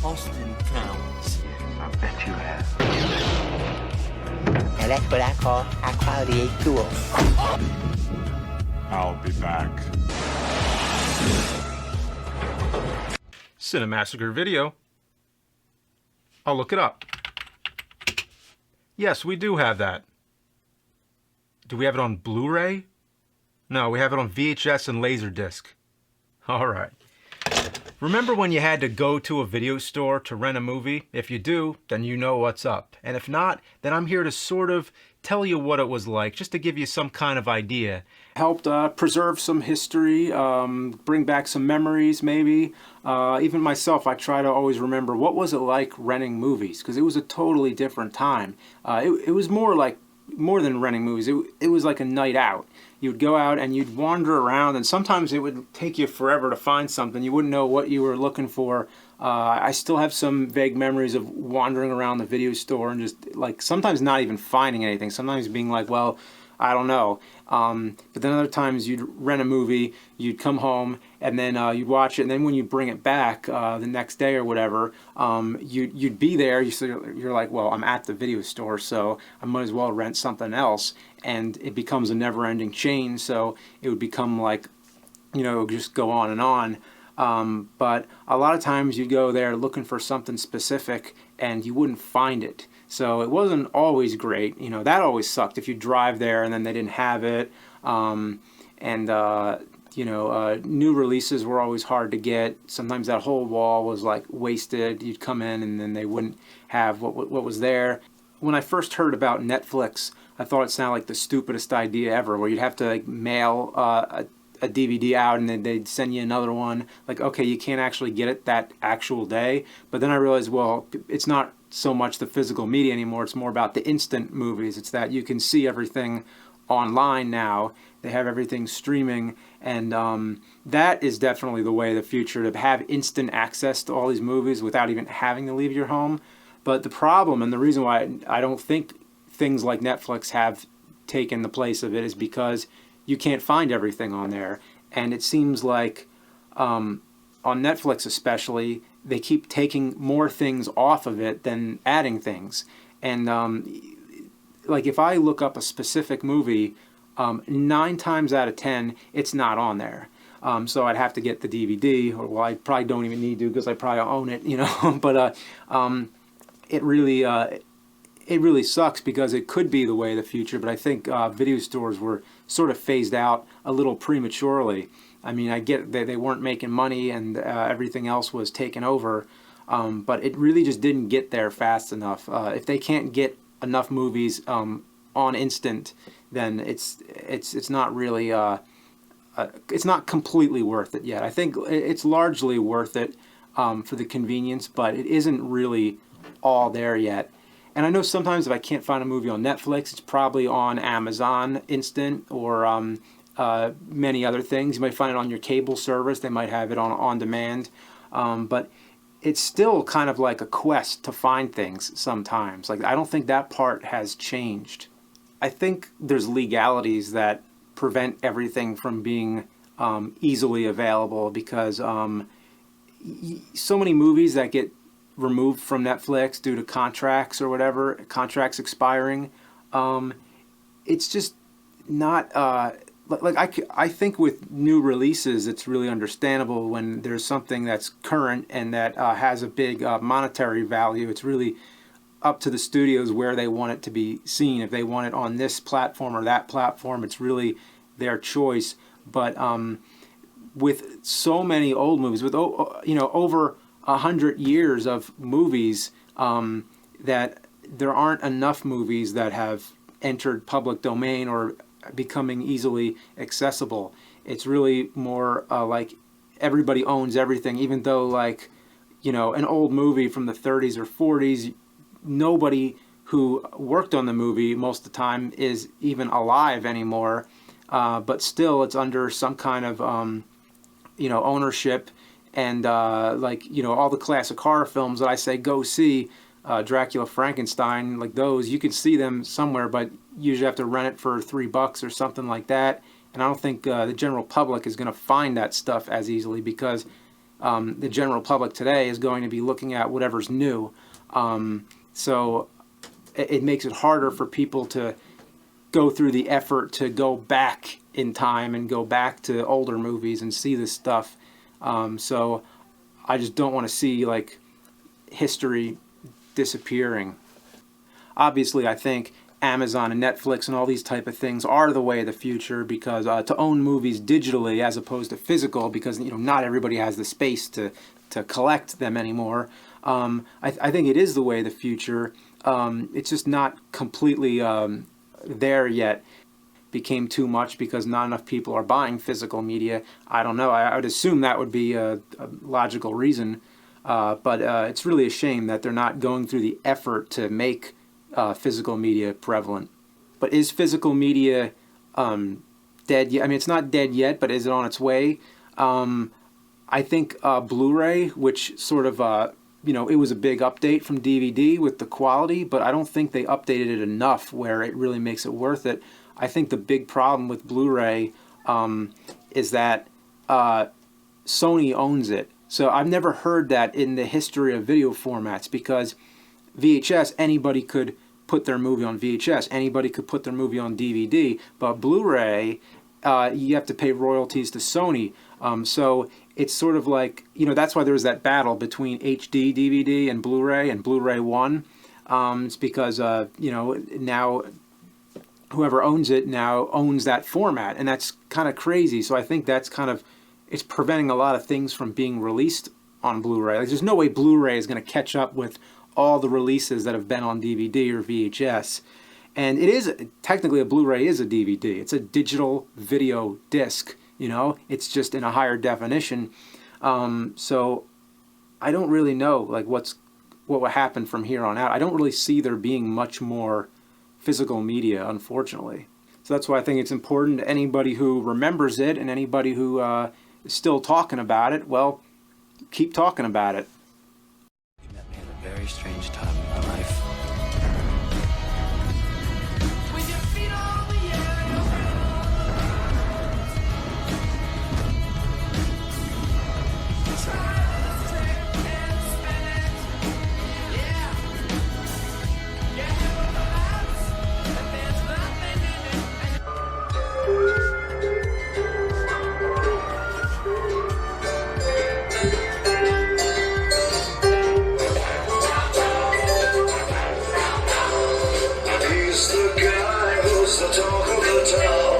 Austin Towns. I bet you have. Now that's what I call high-quality H2O. I'll be back. Cinemassacre video. I'll look it up. Yes, we do have that. Do we have it on Blu-ray? No, we have it on VHS and Laserdisc. All right. Remember when you had to go to a video store to rent a movie? If you do, then you know what's up. And if not, then I'm here to sort of tell you what it was like, just to give you some kind of idea. Helped preserve some history, bring back some memories maybe. Even myself, I try to always remember what was it like renting movies, because it was a totally different time. It was more than renting movies. It was like a night out. You'd go out and you'd wander around, and sometimes it would take you forever to find something. You wouldn't know what you were looking for. I still have some vague memories of wandering around the video store and just like sometimes not even finding anything. Sometimes being like, well, I don't know. But then other times you'd rent a movie, you'd come home, and then you'd watch it, and then when you bring it back the next day or whatever, you'd be there. You're like, well, I'm at the video store, so I might as well rent something else. And it becomes a never-ending chain, so it would become like, you know, just go on and on. But a lot of times you'd go there looking for something specific, and you wouldn't find it. So it wasn't always great. You know, that always sucked if you drive there and then they didn't have it. New releases were always hard to get. Sometimes that whole wall was like wasted. You'd come in and then they wouldn't have what was there. When I first heard about Netflix, I thought it sounded like the stupidest idea ever, where you'd have to like mail a DVD out and then they'd send you another one. Like, okay, you can't actually get it that actual day. But then I realized, well, it's not so much the physical media anymore. It's more about the instant movies. It's that you can see everything online now. They have everything streaming, and that is definitely the way of the future, to have instant access to all these movies without even having to leave your home. But the problem, and the reason why I don't think things like Netflix have taken the place of it, is because you can't find everything on there. And it seems like on Netflix especially, they keep taking more things off of it than adding things. And like if I look up a specific movie, 9 times out of 10, it's not on there. So I'd have to get the DVD, or well, I probably don't even need to because I probably own it, you know. But it really sucks because it could be the way of the future. But I think video stores were sort of phased out a little prematurely. I mean, I get that they weren't making money and everything else was taken over, but it really just didn't get there fast enough. If they can't get enough movies on instant, then it's not really it's not completely worth it yet. I think it's largely worth it for the convenience, but it isn't really all there yet. And I know sometimes if I can't find a movie on Netflix, it's probably on Amazon Instant or many other things. You might find it on your cable service. They might have it on demand. But it's still kind of like a quest to find things sometimes. Like, I don't think that part has changed. I think there's legalities that prevent everything from being easily available, because so many movies that get removed from Netflix due to contracts or whatever, contracts expiring, it's just not I think with new releases it's really understandable when there's something that's current and that has a big monetary value. It's really up to the studios where they want it to be seen. If they want it on this platform or that platform, it's really their choice. But with so many old movies, with over 100 years of movies, that there aren't enough movies that have entered public domain or becoming easily accessible. It's really more like everybody owns everything, even though, like, you know, an old movie from the 30s or 40s, nobody who worked on the movie most of the time is even alive anymore, but still it's under some kind of ownership. And like, you know, all the classic horror films that I say go see, Dracula, Frankenstein, like those, you can see them somewhere, but you usually have to rent it for $3 or something like that. And I don't think the general public is going to find that stuff as easily, because the general public today is going to be looking at whatever's new. So it makes it harder for people to go through the effort to go back in time and go back to older movies and see this stuff. So I just don't want to see like history disappearing. Obviously, I think Amazon and Netflix and all these type of things are the way of the future, because to own movies digitally as opposed to physical, because not everybody has the space to collect them anymore. I think it is the way of the future. It's just not completely there yet. Became too much because not enough people are buying physical media. I don't know. I would assume that would be a logical reason, but it's really a shame that they're not going through the effort to make physical media prevalent. But is physical media dead yet? I mean, it's not dead yet, but is it on its way? I think Blu-ray, which sort of it was a big update from DVD with the quality, but I don't think they updated it enough where it really makes it worth it. I think the big problem with Blu-ray is that Sony owns it. So I've never heard that in the history of video formats, because VHS, anybody could put their movie on VHS, anybody could put their movie on DVD, but Blu-ray, you have to pay royalties to Sony. So it's sort of like, that's why there was that battle between HD DVD and Blu-ray 1. It's because, now whoever owns it now owns that format, and that's kind of crazy. So I think that's it's preventing a lot of things from being released on Blu-ray. Like, there's no way Blu-ray is going to catch up with all the releases that have been on DVD or VHS. And it is, technically a Blu-ray is a DVD. It's a digital video disc, it's just in a higher definition. So I don't really know like what will happen from here on out. I don't really see there being much more physical media, unfortunately. So that's why I think it's important to anybody who remembers it and anybody who is still talking about it, well, keep talking about it. You met me at a very strange time in my life. He's the guy who's the talk of the town.